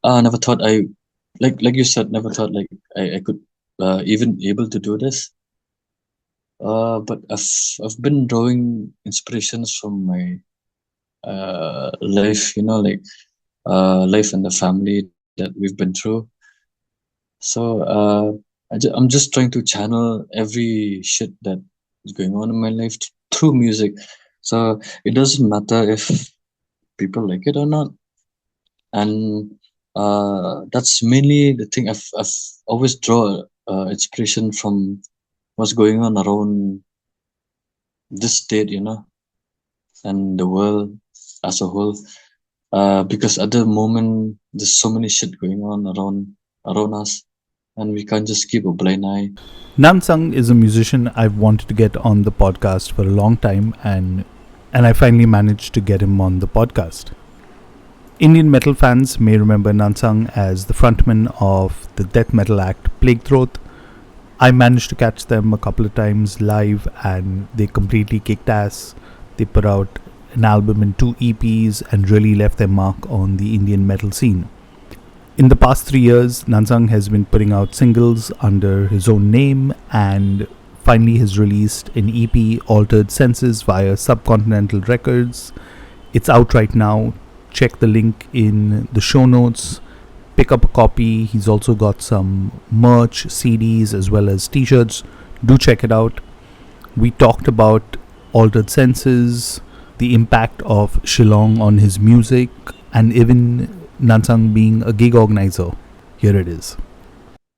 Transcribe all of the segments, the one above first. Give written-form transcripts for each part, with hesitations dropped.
Never thought like you said, never thought like I could even able to do this. But I've been drawing inspirations from my life, life and the family that we've been through. So I'm just trying to channel every shit that is going on in my life through music. So it doesn't matter if people like it or not. And that's mainly the thing. I've always draw inspiration from what's going on around this state, and the world as a whole. Because at the moment there's so many shit going on around us, and we can't just keep a blind eye. Nangsan is a musician I've wanted to get on the podcast for a long time, and I finally managed to get him on the podcast. Indian metal fans may remember Nangsan as the frontman of the death metal act Plague Throat. I managed to catch them a couple of times live, and they completely kicked ass. They put out an album and 2 EPs and really left their mark on the Indian metal scene. In the past 3 years, Nangsan has been putting out singles under his own name and finally has released an EP, Altered Senses, via Subcontinental Records. It's out right now. Check the link in the show notes. Pick up a copy. He's also got some merch, CDs, as well as t shirts. Do check it out. We talked about Altered Senses, the impact of Shillong on his music, and even Nangsan being a gig organizer. Here it is.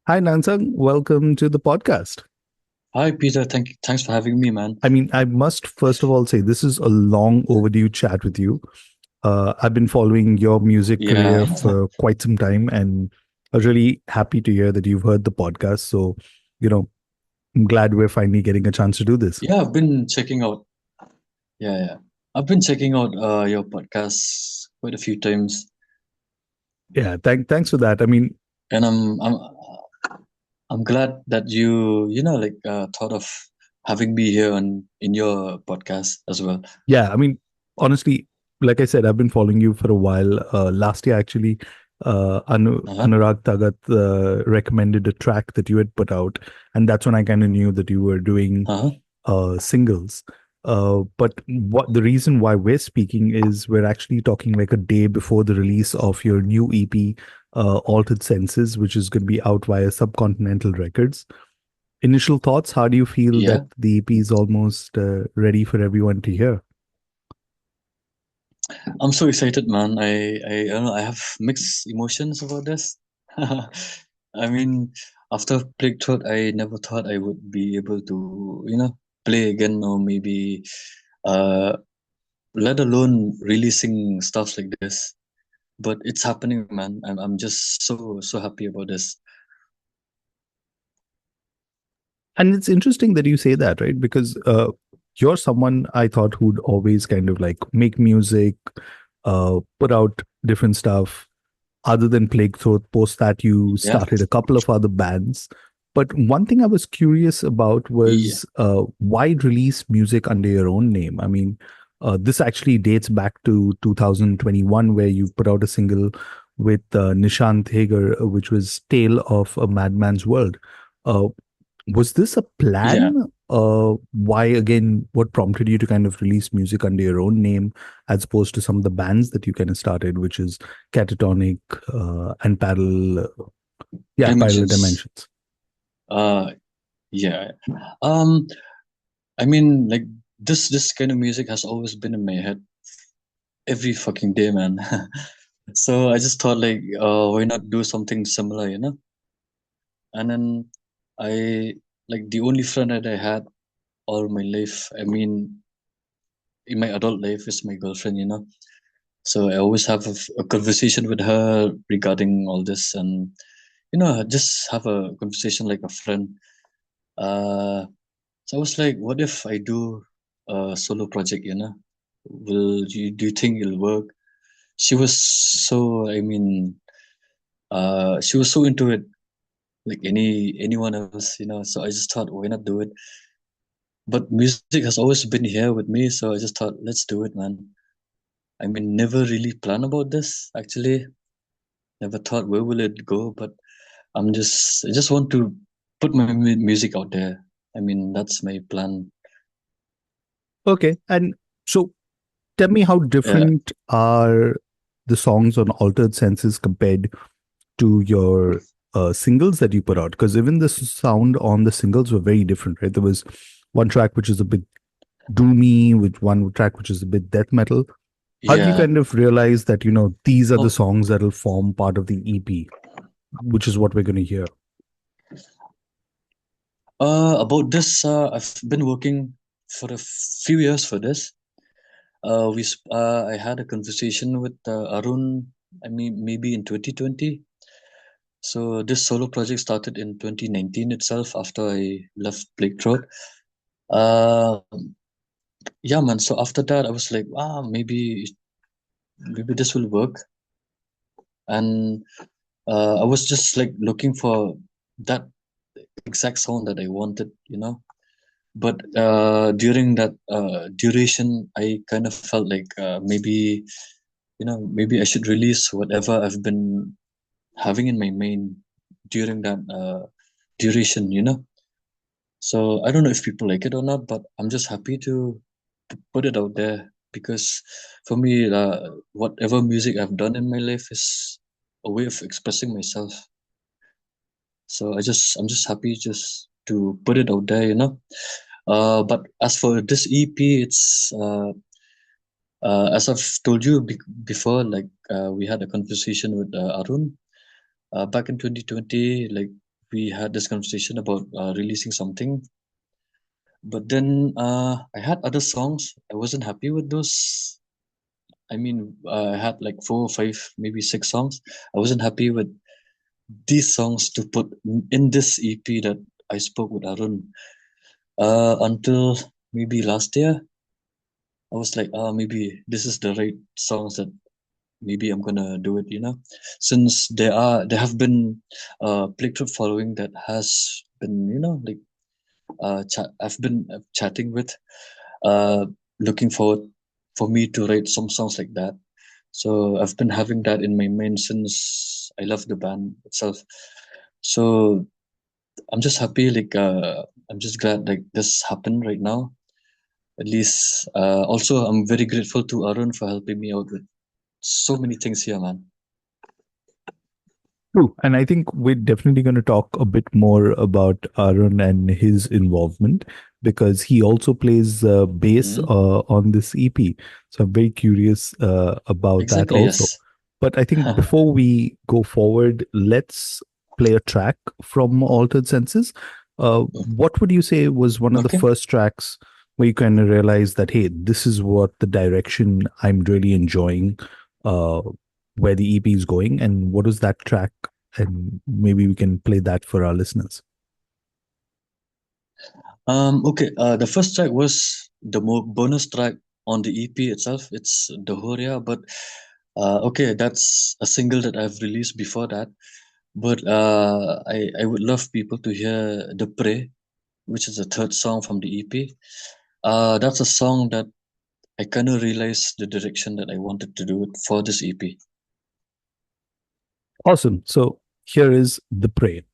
Hi, Nangsan. Welcome to the podcast. Hi Peter, thanks for having me, man. I mean, I must first of all say this is a long overdue chat with you. I've been following your music Yeah, career for quite some time, and I'm really happy to hear that you've heard the podcast. So, you know, I'm glad we're finally getting a chance to do this. yeah, I've been checking out. Yeah, I've been checking out your podcasts quite a few times, Yeah, thanks for that. I mean, and I'm glad that you thought of having me here on in your podcast as well. yeah, I mean, honestly, like I said, I've been following you for a while. Last year, actually, Uh-huh. Anurag Tagat recommended a track that you had put out, and that's when I kind of knew that you were doing Uh-huh. singles. But what the reason why we're speaking is we're actually talking like a day before the release of your new EP, Altered Senses, which is going to be out via Subcontinental Records. Initial thoughts? How do you feel that Yeah, the EP is almost ready for everyone to hear? I'm so excited, man. I don't know, I have mixed emotions about this. I mean, after Plague Throat, I never thought I would be able to, play again, or maybe uh let alone releasing stuff like this. But it's happening, man. I'm just so happy about this. And it's interesting that you say that, right? Because you're someone I thought who'd always kind of like make music, put out different stuff. Other than Plague Throat, post that you Yeah, started a couple of other bands. But one thing I was curious about yeah, was why release music under your own name? I mean, this actually dates back to 2021, where you put out a single with Nishant Heger, which was Tale of a Madman's World. Uh, was this a yeah. plan? Why, again, what prompted you to kind of release music under your own name as opposed to some of the bands that you kind of started, which is Catatonic and Parallel Dimensions. Dimensions? Uh, yeah. Um, I mean, like this kind of music has always been in my head every fucking day, man. So I just thought like, why not do something similar? And then I like the only friend that I had all my life. I mean, in my adult life is my girlfriend. So I always have a conversation with her regarding all this, and just have a conversation like a friend. So I was like, what if I do a solo project? Do you think it'll work? She was she was so into it, like anyone else. So I just thought, why not do it? But music has always been here with me, so I just thought, let's do it, man. I mean, never really plan about this actually. Never thought where will it go, but I just want to put my music out there. I mean, that's my plan. Okay. And so tell me, how Yeah, different are the songs on Altered Senses compared to your singles that you put out? Because even the sound on the singles were very different, right? There was one track which is a bit doomy, with one track which is a bit death metal. How do you yeah. kind of realize that, these are the Oh, songs that will form part of the EP, which is what we're going to hear? about this, I've been working for a few years for this. I had a conversation with Arun. I mean, maybe in 2020. So this solo project started in 2019 itself after I left Blake Road. Uh, yeah, man. So after that, I was like, maybe this will work. And I was just like looking for that exact sound that I wanted, you know. But during that duration, I kind of felt like maybe I should release whatever I've been having in my mind during that duration, you know. So I don't know if people like it or not, but I'm just happy to put it out there because for me, whatever music I've done in my life is a way of expressing myself. So I'm just happy just to put it out there, you know. But as for this EP, it's as I've told you before, like we had a conversation with Arun back in 2020. Like we had this conversation about releasing something, but then I had other songs. I wasn't happy with those. I mean, I had like four or five, maybe six songs. I wasn't happy with these songs to put in this EP that I spoke with Arun. Until maybe last year, I was like, maybe this is the right songs that maybe I'm gonna do it, you know, since there have been playthrough following that has been, you know, like I've been chatting with, uh, looking forward for me to write some songs like that. So I've been having that in my mind since I love the band itself. So I'm just happy, like I'm just glad like this happened right now. At least, also I'm very grateful to Arun for helping me out with so many things here, man. True. And I think we're definitely going to talk a bit more about Aaron and his involvement, because he also plays bass Hmm. on this EP. So I'm very curious about that Exactly, also. yes. But I think before we go forward, let's play a track from Altered Senses. What would you say was one of the Okay. first tracks where you kind of realized that, hey, this is what the direction I'm really enjoying, uh, where the EP is going, and what is that track? And maybe we can play that for our listeners. Okay. The first track was the bonus track on the EP itself. It's the Horia, but okay, that's a single that I've released before that. But I would love people to hear the Pray, which is the third song from the EP. That's a song that I kind of realized the direction that I wanted to do it for this EP. Awesome. So here is The Prey.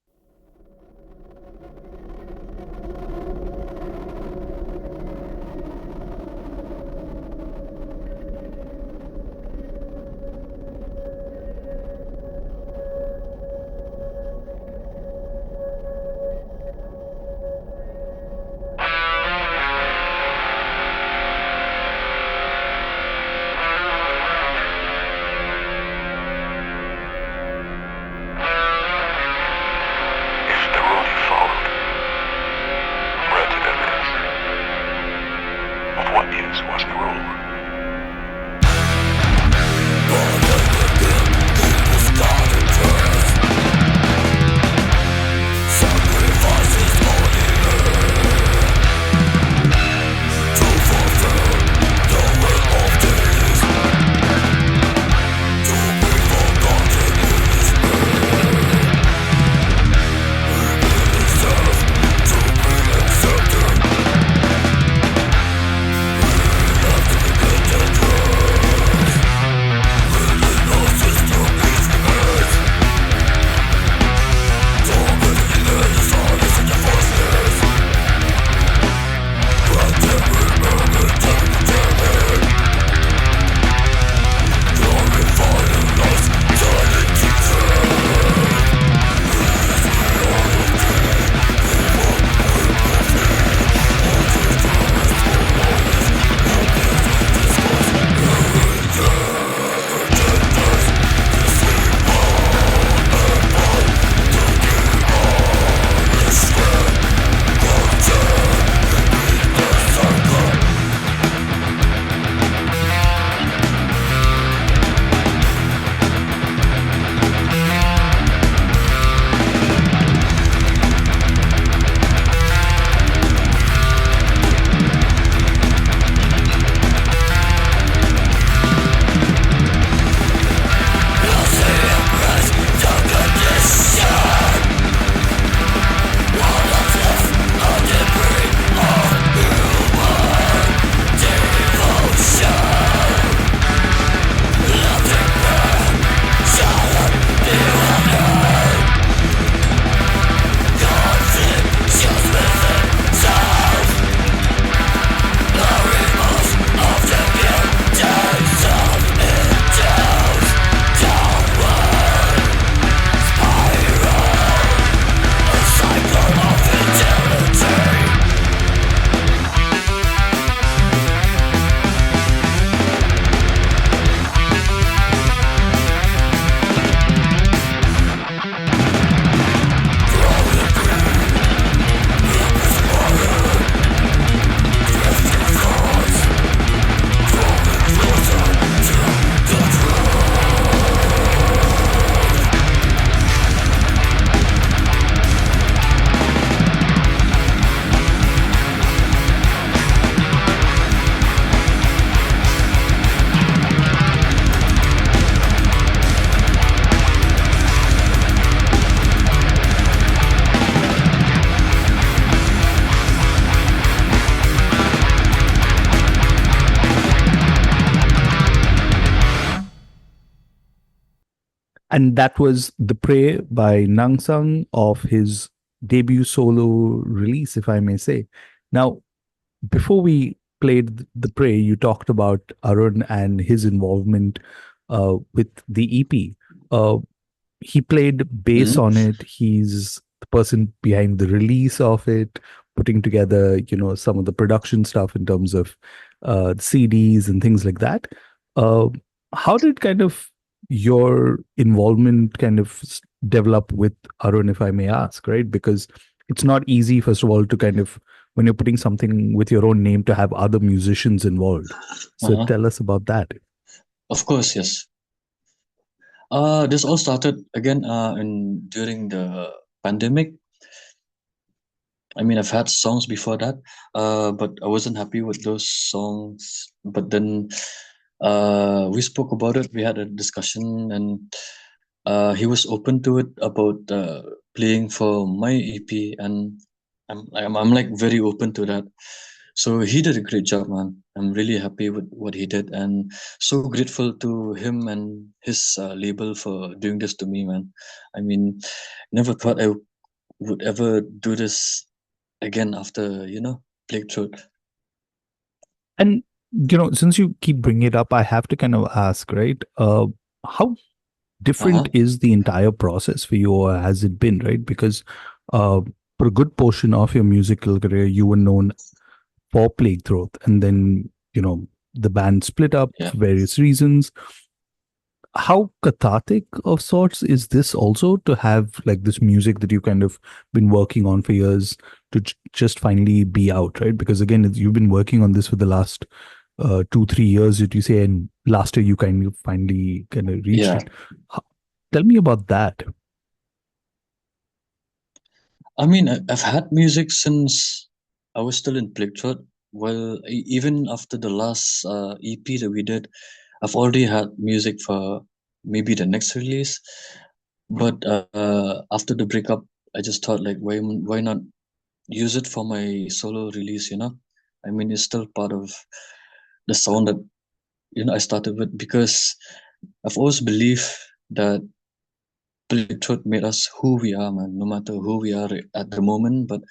And that was The Prey by Nangsan of his debut solo release, if I may say. Now, before we played The Prey, you talked about Arun and his involvement with the EP. Uh, he played bass Hmm. on it. He's the person behind the release of it, putting together, some of the production stuff in terms of CDs and things like that. Uh, how did kind of your involvement kind of develop with Arun, if I may ask, right? Because it's not easy, first of all, to kind of when you're putting something with your own name to have other musicians involved. So Uh-huh. tell us about that. Of course, yes. This all started again in during the pandemic. I mean, I've had songs before that, but I wasn't happy with those songs. But then we spoke about it. We had a discussion, and he was open to it about playing for my EP, and I'm like very open to that. So he did a great job, man. I'm really happy with what he did, and so grateful to him and his label for doing this to me, man. I mean, never thought I would ever do this again after plague throat. And since you keep bringing it up, I have to kind of ask, right? How different Uh-huh. is the entire process for you, or has it been, right? Because uh, for a good portion of your musical career, you were known for Plague Throat, and then the band split up Yeah. for various reasons. How cathartic of sorts is this also to have like this music that you kind of been working on for years to just finally be out, right? Because again, you've been working on this for the last 2 3 years, did you say, and last year you kind of finally kind of reached Yeah. it. How, tell me about that. I mean, I've had music since I was still in plague throat. Well, even after the last EP that we did, I've already had music for maybe the next release. But after the breakup, I just thought like, why not use it for my solo release? I mean, it's still part of the sound that I started with, because I've always believed that Bluetooth made us who we are, man. No matter who we are at the moment, but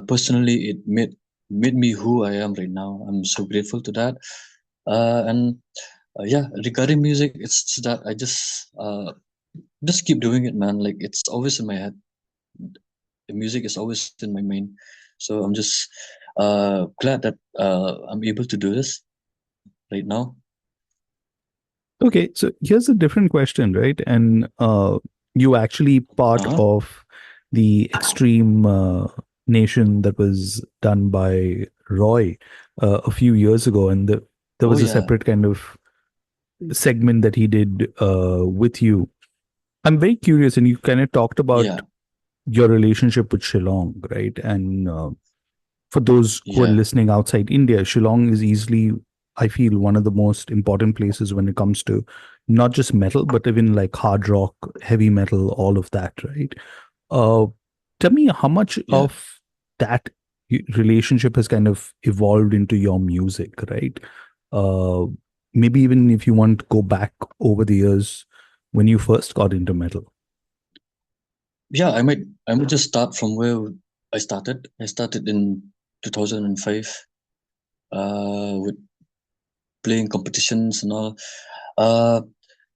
personally, it made me who I am right now. I'm so grateful to that. And yeah, regarding music, it's just that I just keep doing it, man. Like it's always in my head. The music is always in my mind. So I'm just glad that I'm able to do this right now. Okay, so here's a different question, right? And you actually part Uh-huh. of the extreme nation that was done by Roy a few years ago, and there Oh was a yeah, separate kind of segment that he did with you. I'm very curious, and you kind of talked about yeah, your relationship with Shillong, right? And for those who are yeah, listening outside India, Shillong is easily, I feel, one of the most important places when it comes to not just metal, but even like hard rock, heavy metal, all of that, right? Uh, Tell me how much yeah. of that relationship has kind of evolved into your music, right? Uh, Maybe even if you want to go back over the years when you first got into metal. Yeah, I might just start from where I started. I started in 2005 with playing competitions and all. Uh,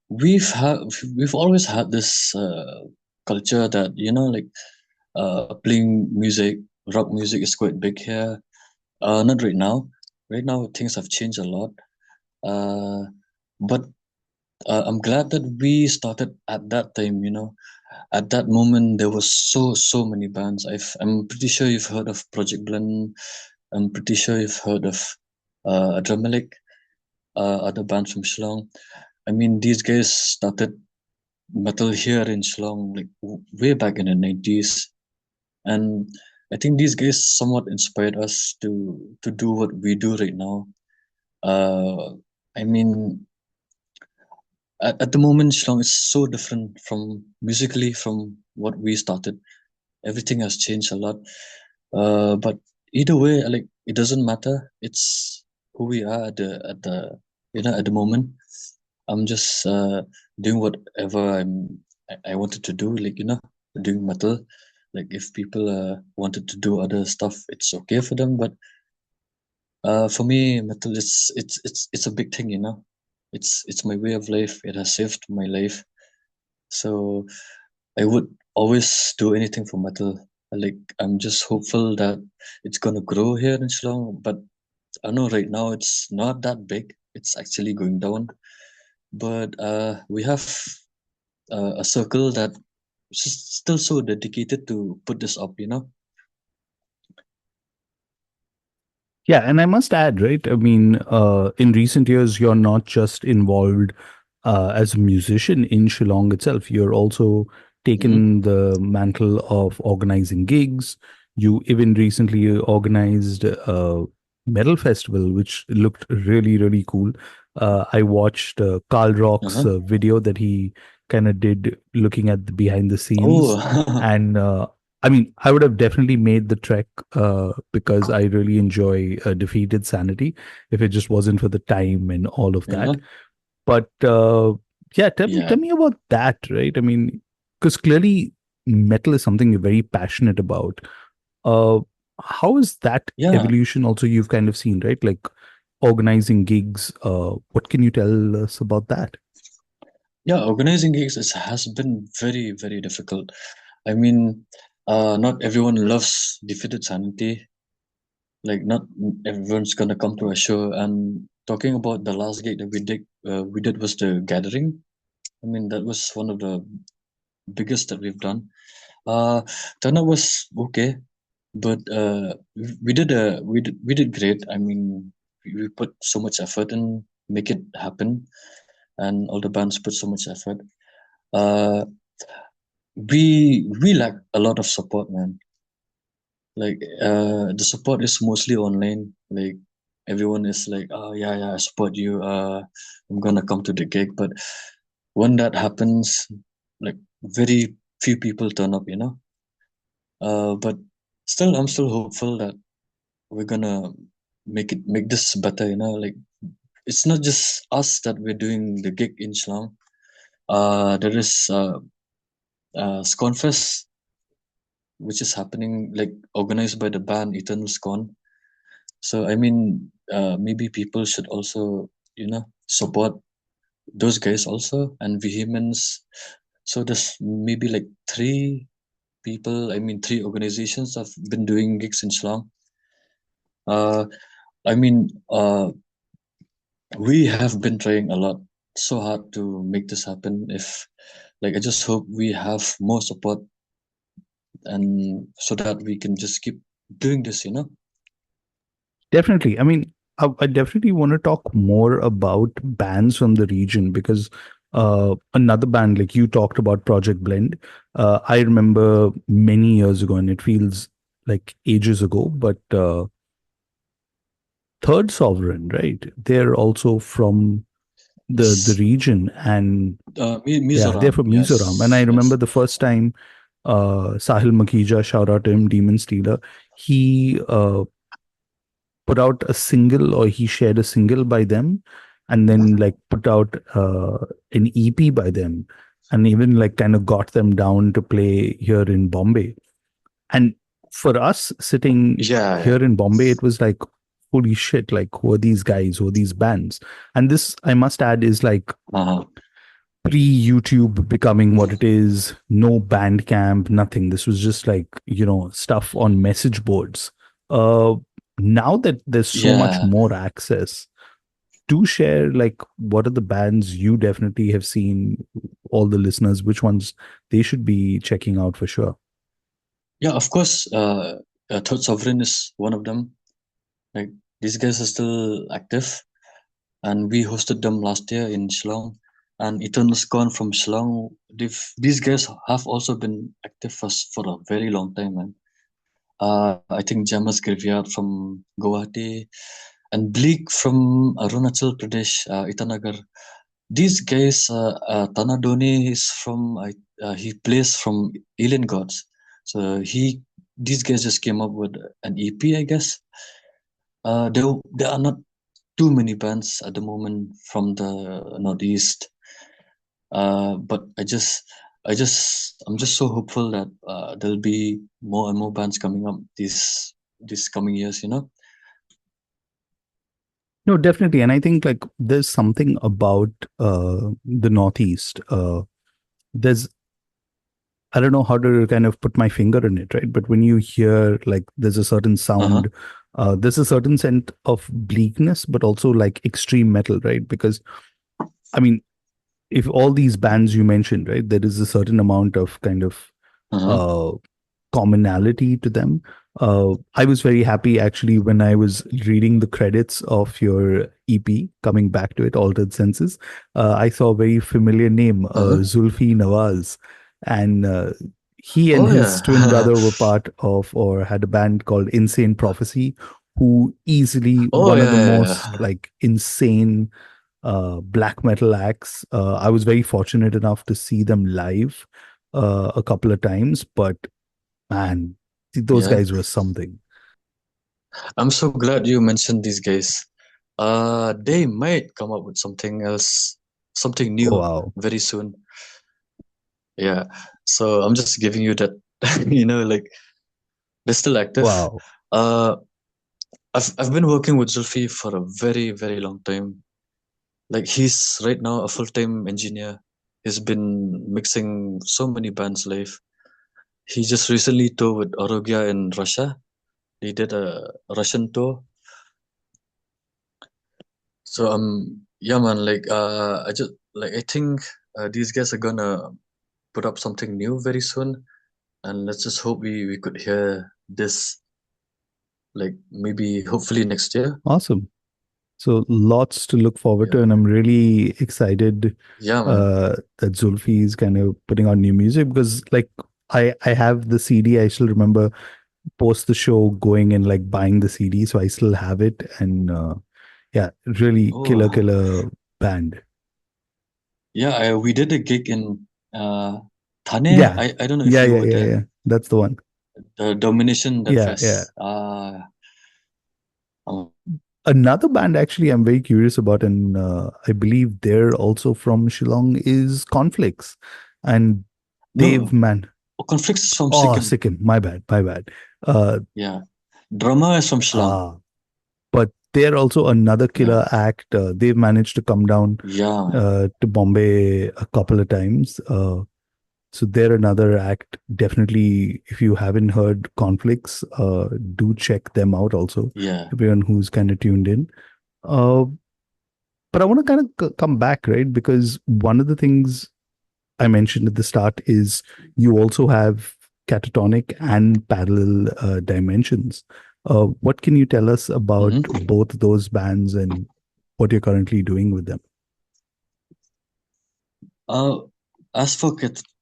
we've had we've always had this culture that like playing music, rock music is quite big here. Not right now. Right now things have changed a lot. Uh, but I'm glad that we started at that time. At that moment there was so many bands. I'm pretty sure you've heard of Project Blend. I'm pretty sure you've heard of Adremelik, other bands from Shillong. I mean, these guys started metal here in Shillong like way back in the 90s, and I think these guys somewhat inspired us to do what we do right now. I mean, at the moment, Shillong is so different from musically from what we started. Everything has changed a lot. But either way, like it doesn't matter. It's who we are at the at the moment. I'm just doing whatever I wanted to do, like doing metal. Like if people wanted to do other stuff, it's okay for them. But for me, metal is it's a big thing, It's my way of life. It has saved my life. So I would always do anything for metal. Like I'm just hopeful that it's gonna grow here in Shillong, but I know right now it's not that big. It's actually going down. But we have a circle that is still so dedicated to put this up. Yeah, and I must add, right? I mean, in recent years, you're not just involved as a musician in Shillong itself. You're also Hmm. taken the mantle of organizing gigs. You even recently organized a metal festival, which looked really, really cool. I watched Carl Rock's Uh-huh. video that he kind of did looking at the behind the scenes. Oh, And I mean, I would have definitely made the trek because I really enjoy Defeated Sanity if it just wasn't for the time and all of uh-huh. that. But yeah, tell Yeah, me about that, right? I mean, because clearly metal is something you're very passionate about. Uh, how is that yeah, evolution also you've kind of seen, right? Like organizing gigs. What can you tell us about that? yeah. Organizing gigs has been very, very difficult. I mean, not everyone loves Defeated Sanity. Like, not everyone's gonna come to a show. And talking about the last gig that we did was the Gathering. I mean, that was one of the biggest that we've done. Uh, Turnout was okay, but we did great. I mean, we put so much effort in make it happen, and all the bands put so much effort. Uh, we lack a lot of support, man. Like the support is mostly online. Like everyone is like, oh yeah, yeah, I support you. I'm gonna come to the gig. But when that happens, like very few people turn up. But still, I'm still hopeful that we're gonna make this better. Like it's not just us that we're doing the gig in Shillong. There is Sconfest, which is happening, like organized by the band Eternal Scorn. So I mean, maybe people should also support those guys also, and Vehemence. So there's maybe like three people. I mean, three organizations have been doing gigs in Shillong. Uh, I mean, we have been trying a lot, so hard to make this happen. If like, I just hope we have more support, and so that we can just keep doing this. Definitely. I mean, I definitely want to talk more about bands from the region because another band, like you talked about Project Blend, I remember many years ago, and it feels like ages ago, but Third Sovereign, right? They're also from the Yes. region, and yeah, they're Mizoram. from Mizoram. And I Yes, remember yes. the first time Sahil Makhija, shout out to him, Demon Stealer, he put out a single or he shared a single by them and then like put out an EP by them and even like kind of got them down to play here in Bombay. And for us sitting Yeah, yeah. here in Bombay, it was like, holy shit, like who are these guys? Who are these bands? And this, I must add, is like Uh-huh. pre-YouTube becoming what it is, no Bandcamp, nothing. This was just like, stuff on message boards. Uh, Now that there's so much Yeah. more access, do share like what are the bands you definitely have seen, all the listeners, which ones they should be checking out for sure. Yeah, of course, Third Sovereign is one of them. Like, these guys are still active, and we hosted them last year in Shillong. And Eternal Scorn from Shillong, these guys have also been active for a very long time, man. I think Jamas Graveyard from Guwahati and Bleak from Arunachal Pradesh, Itanagar. These guys, Tanadoni is he plays from Alien Gods. So these guys just came up with an EP, I guess. There are not too many bands at the moment from the Northeast. But I'm just so hopeful that there'll be more and more bands coming up these coming years, you know. No, definitely. And I think like there's something about the Northeast. There's I don't know how to kind of put my finger in it, right? But when you hear like there's a certain Uh-huh. sound, there's a certain scent of bleakness, but also like extreme metal, right? Because I mean, if all these bands you mentioned, right, there is a certain amount of kind of Uh-huh. uh, commonality to them. I was very happy actually when I was reading the credits of your EP, coming back to it, Altered Senses. I saw a very familiar name, Uh-huh. Zulfi Nawaz. And he and Oh his twin yeah. brother were part of or had a band called Insane Prophecy, who easily Oh one of the yeah, most yeah. like insane black metal acts. I was very fortunate enough to see them live a couple of times, but man, those Yeah. guys were something. I'm so glad you mentioned these guys. They might come up with something else, something Oh, new wow. very soon. Yeah. So I'm just giving you that, like they're still active. Wow. Uh, I've been working with Zulfi for a very, very long time. Like he's right now a full-time engineer. He's been mixing so many bands live. He just recently toured with Orogia in Russia. He did a Russian tour. So yeah man, I think these guys are gonna put up something new very soon, and let's just hope we could hear this like maybe hopefully next year. Awesome. So lots to look forward to, Yeah. and I'm really excited Yeah man. that Zulfi is kind of putting out new music because, like, I have the CD. I still remember post the show going and like buying the CD, so I still have it. And yeah, really Oh killer band. yeah, we did a gig in Thane. Yeah, I don't know if yeah, you yeah, were yeah, there. yeah. That's the one. The Domination that Yeah, yeah. fest. Um, Another band actually I'm very curious about, and I believe they're also from Shillong, is Conflicts. And they've, no, man, Conflicts is from oh, Sikkim. Sikkim, my bad, my bad. Uh, Yeah, drummer is from Shillong. ah, but they're also another Yeah, killer act. They've managed to come down yeah, man. to Bombay a couple of times. So they're another act. Definitely, if you haven't heard Conflicts, do check them out also, Yeah. everyone who's kind of tuned in. Uh, But I want to kind of come back, right? Because one of the things I mentioned at the start is you also have catatonic and parallel dimensions. What can you tell us about Mm-hmm. both those bands and what you're currently doing with them? Uh, as for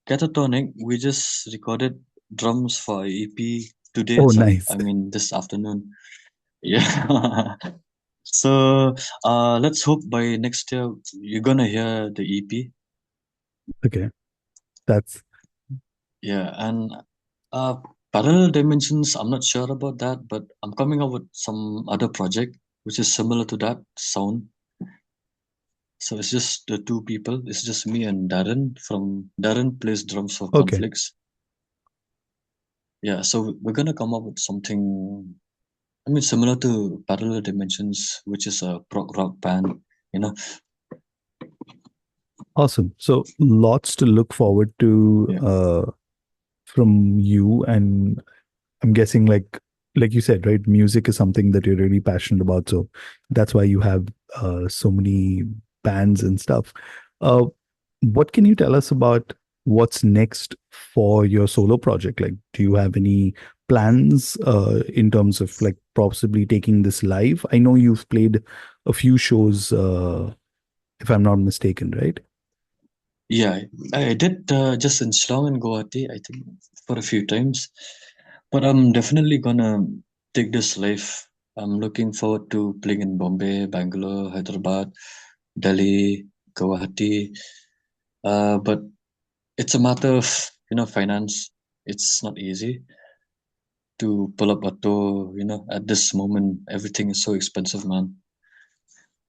Catatonic, we just recorded drums for EP today Oh, itself. nice. I mean, this afternoon. Yeah. So, let's hope by next year you're gonna hear the EP. Okay, that's Yeah, and uh, parallel dimensions, I'm not sure about that, but I'm coming up with some other project which is similar to that sound. So it's just the two people. It's just me and Darren plays drums for okay. Conflicts. Yeah, so we're gonna come up with something. I mean, similar to Parallel Dimensions, which is a prog rock band. You know. Awesome. So lots to look forward to Yeah. from you, and I'm guessing like you said, right? Music is something that you're really passionate about. So that's why you have so many bands and stuff. Uh, what can you tell us about what's next for your solo project? Like, do you have any plans in terms of like possibly taking this live? I know you've played a few shows, if I'm not mistaken, right? Yeah, I did just in Shillong and Guwahati, I think, for a few times. But I'm definitely gonna take this live. I'm looking forward to playing in Bombay, Bangalore, Hyderabad, Delhi, Guwahati. But it's a matter of finance. It's not easy to pull up a tour. At this moment, everything is so expensive, man.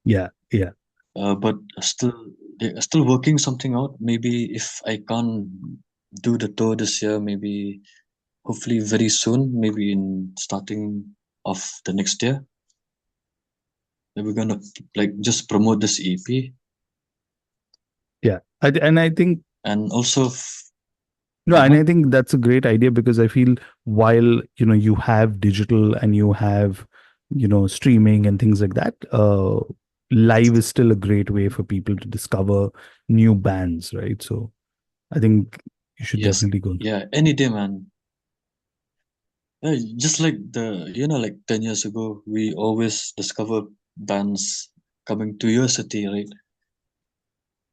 Yeah, yeah. But still. they're still working something out. Maybe if I can't do the tour this year, maybe hopefully very soon, maybe in starting of the next year, we're gonna like just promote this EP. Yeah, and I think And also no, and uh-huh. I think that's a great idea because I feel while you have digital and you have streaming and things like that, live is still a great way for people to discover new bands, right? So I think you should Yes, definitely go. yeah, any day, man. Yeah, just like like 10 years ago, we always discover bands coming to your city, right?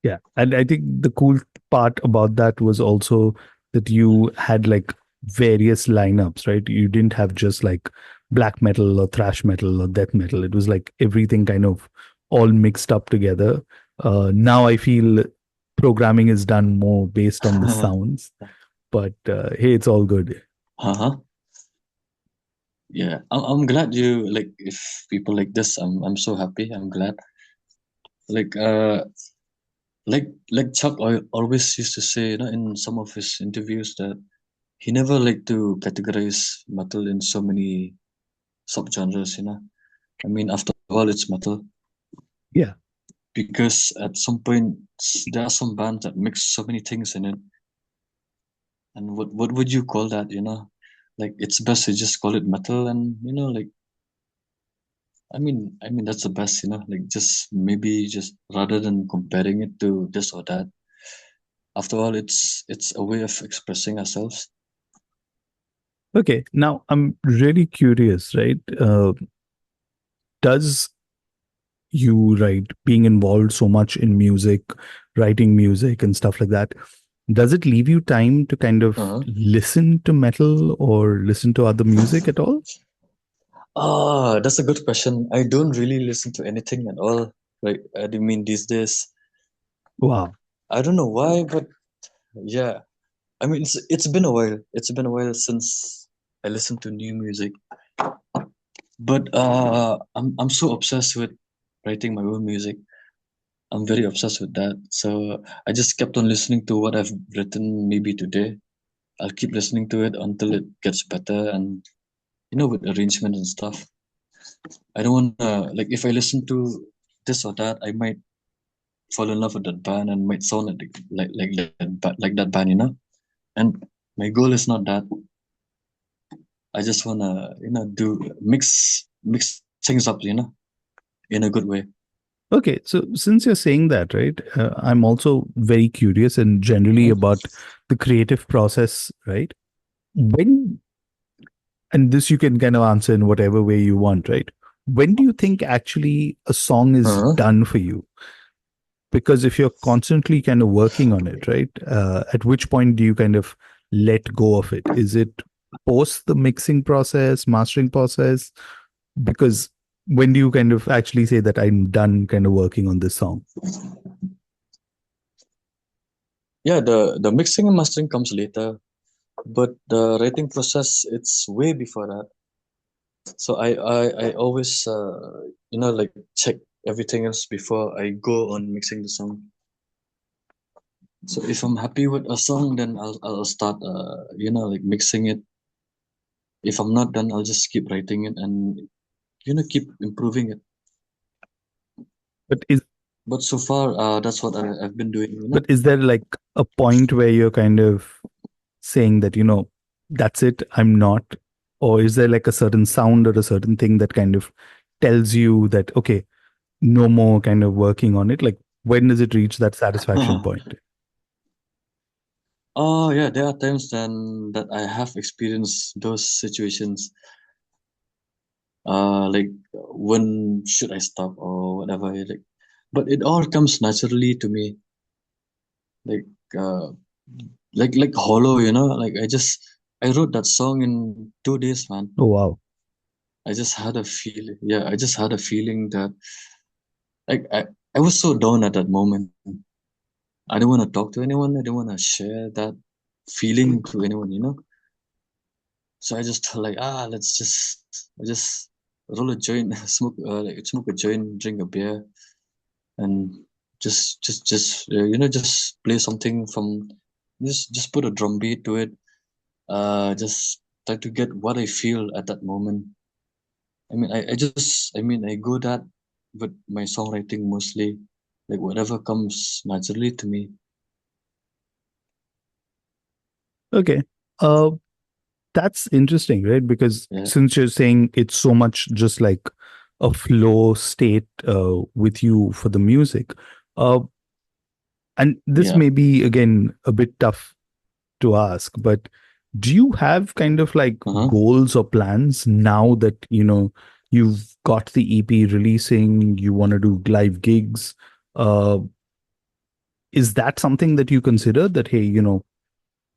Yeah. And I think the cool part about that was also that you had like various lineups, right? You didn't have just like black metal or thrash metal or death metal. It was like everything kind of all mixed up together. Now I feel programming is done more based on the sounds, but hey, it's all good. Uh-huh. Yeah, I'm glad you like if people like this. I'm so happy. I'm glad. Like like Chuck always used to say, in some of his interviews that he never liked to categorize metal in so many subgenres. I mean, after all, it's metal Yeah. because at some point there are some bands that mix so many things in it. And what would you call that? Like it's best to just call it metal, and like I mean that's the best. Like just maybe just rather than comparing it to this or that. After all, it's a way of expressing ourselves. Okay. Now I'm really curious, right? Does you, right, being involved so much in music, writing music and stuff like that, does it leave you time to kind of Uh-huh. listen to metal or listen to other music at all? Ah, that's a good question. I don't really listen to anything at all. Like I mean these days. Wow. I don't know why, but yeah. I mean it's been a while. It's been a while since I listened to new music. But I'm so obsessed with writing my own music. I'm very obsessed with that. So I just kept on listening to what I've written maybe today. I'll keep listening to it until it gets better and with arrangement and stuff. I don't wanna like if I listen to this or that, I might fall in love with that band and might sound like that band, And my goal is not that. I just wanna do mix things up, in a good way. Okay, so since you're saying that, right, I'm also very curious and generally Mhm. about the creative process, right? When, and this you can kind of answer in whatever way you want, right? When do you think actually a song is Uh-huh. done for you? Because if you're constantly kind of working on it, right, at which point do you kind of let go of it? Is it post the mixing process, mastering process? Because when do you kind of actually say that I'm done kind of working on this song? Yeah, the mixing and mastering comes later, but the writing process it's way before that. So I always like check everything else before I go on mixing the song. So if I'm happy with a song, then I'll start like mixing it. If I'm not done, I'll just keep writing it and keep improving it. But is But so far, that's what I've been doing. but is there like a point where you're kind of saying that, that's it, I'm not? Or is there like a certain sound or a certain thing that kind of tells you that, okay, no more kind of working on it? Like, when does it reach that satisfaction point? Oh yeah, there are times then that I have experienced those situations. Like when should I stop or whatever. But it all comes naturally to me. Like uh, like hollow. Like I wrote that song in 2 days, man. Oh, wow. I just had a feeling. Yeah, I just had a feeling that like I was so down at that moment. I didn't want to talk to anyone. I didn't want to share that feeling to anyone. So I just thought like, let's just roll a joint, smoke a joint, drink a beer, and just play something from, just put a drum beat to it. Just try to get what I feel at that moment. I go that with my songwriting mostly, like whatever comes naturally to me. Okay. Uh, that's interesting, right? Because Yeah, since you're saying it's so much just like a flow state with you for the music, uh, and this yeah. may be again a bit tough to ask, but do you have kind of like Uh-huh. goals or plans now that you've got the EP releasing, you want to do live gigs? Uh, is that something that you consider that, hey,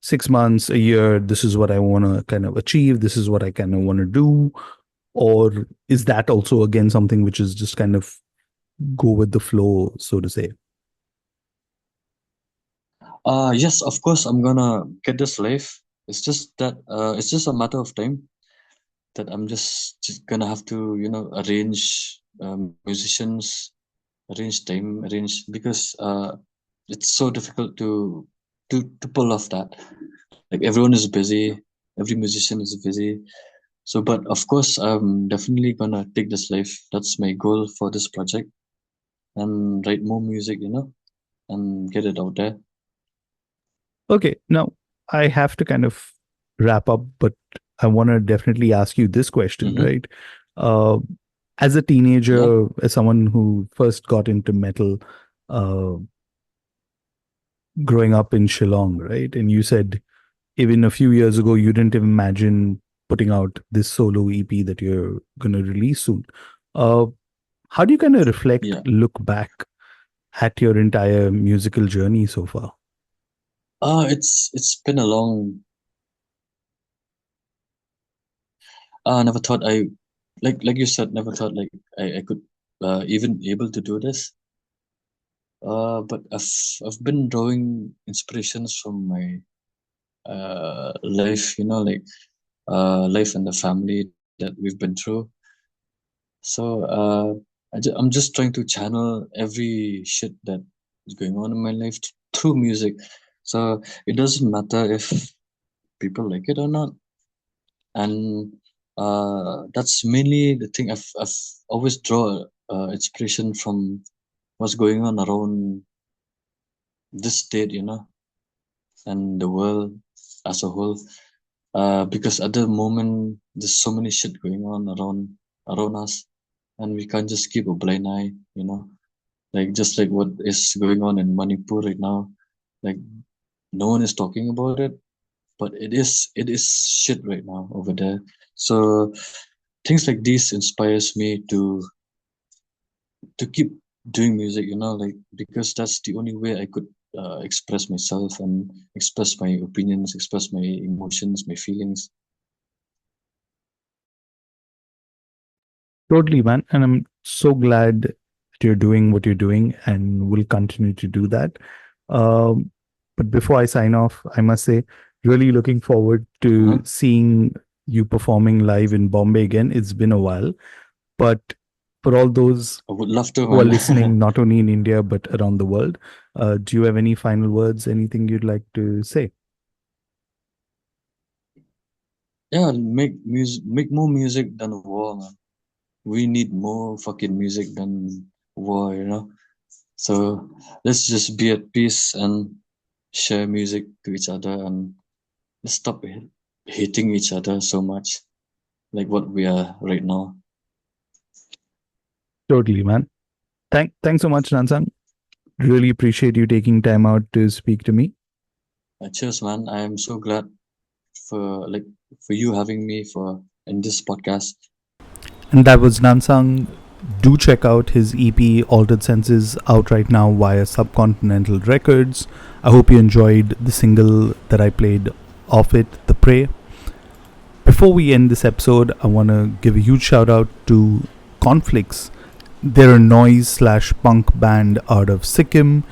6 months, a year, this is what I want to kind of achieve, this is what I kind of want to do? Or is that also again something which is just kind of go with the flow, so to say? Yes, of course, I'm gonna get this live. It's just a matter of time that I'm just gonna have to, arrange musicians, arrange time, arrange because it's so difficult to pull off that. Like everyone is busy, every musician is busy. So, but of course, I'm definitely gonna take this live. That's my goal for this project and write more music, and get it out there. Okay, now I have to kind of wrap up, but I want to definitely ask you this question, Mm-hmm. right? Uh, as a Yeah, teenager, as someone who first got into metal, uh, growing up in Shillong, right? And you said even a few years ago, you didn't even imagine putting out this solo EP that you're going to release soon. Uh, how do you kind of reflect, yeah. look back at your entire musical journey so far? It's been a long. Never thought like you said, never thought like I could even able to do this. But I've been drawing inspirations from my life, life and the family that we've been through. So I'm just trying to channel every shit that is going on in my life through music. So it doesn't matter if people like it or not. And that's mainly the thing. I've always draw inspiration from what's going on around this state, and the world as a whole. Because at the moment there's so many shit going on around us, and we can't just keep a blind eye, like just like what is going on in Manipur right now. Like no one is talking about it, but it is shit right now over there. So things like this inspires me to keep doing music, like because that's the only way I could express myself and express my opinions, express my emotions, my feelings. Totally, man. And I'm so glad that you're doing what you're doing and will continue to do that. Um, but before I sign off, I must say, really looking forward Uh-huh. to seeing you performing live in Bombay again. It's been a while. But for all those I would love to, who are man. listening, not only in India, but around the world, do you have any final words, anything you'd like to say? Yeah, make more music than war, man. We need more fucking music than war. So let's just be at peace and share music to each other, and let's stop hating each other so much, like what we are right now. Totally, man. Thanks so much, Nansang. Really appreciate you taking time out to speak to me. Cheers, man. I am so glad for like for you having me for in this podcast. And that was Nansang. Do check out his EP Altered Senses out right now via Subcontinental Records. I hope you enjoyed the single that I played off it, The Prey. Before we end this episode, I want to give a huge shout out to Konflicts. They're a noise slash punk band out of Sikkim.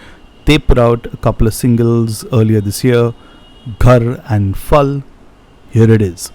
They put out a couple of singles earlier this year, Ghar and Fal. Here it is.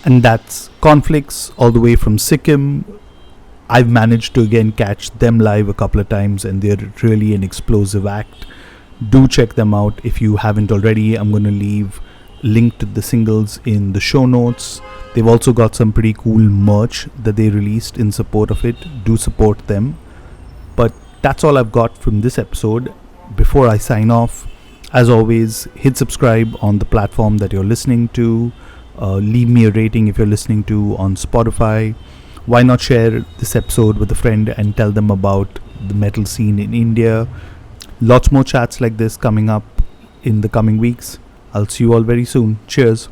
and that's Conflicts, all the way from Sikkim. I've managed to again catch them live a couple of times, and they're really an explosive act. Do check them out if you haven't already. I'm going to leave link to the singles in the show notes. They've also got some pretty cool merch that they released in support of it. Do support them. But that's all I've got from this episode. Before I sign off, as always, hit subscribe on the platform that you're listening to. Leave me a rating if you're listening to on Spotify. Why not share this episode with a friend and tell them about the metal scene in India? Lots more chats like this coming up in the coming weeks. I'll see you all very soon. Cheers.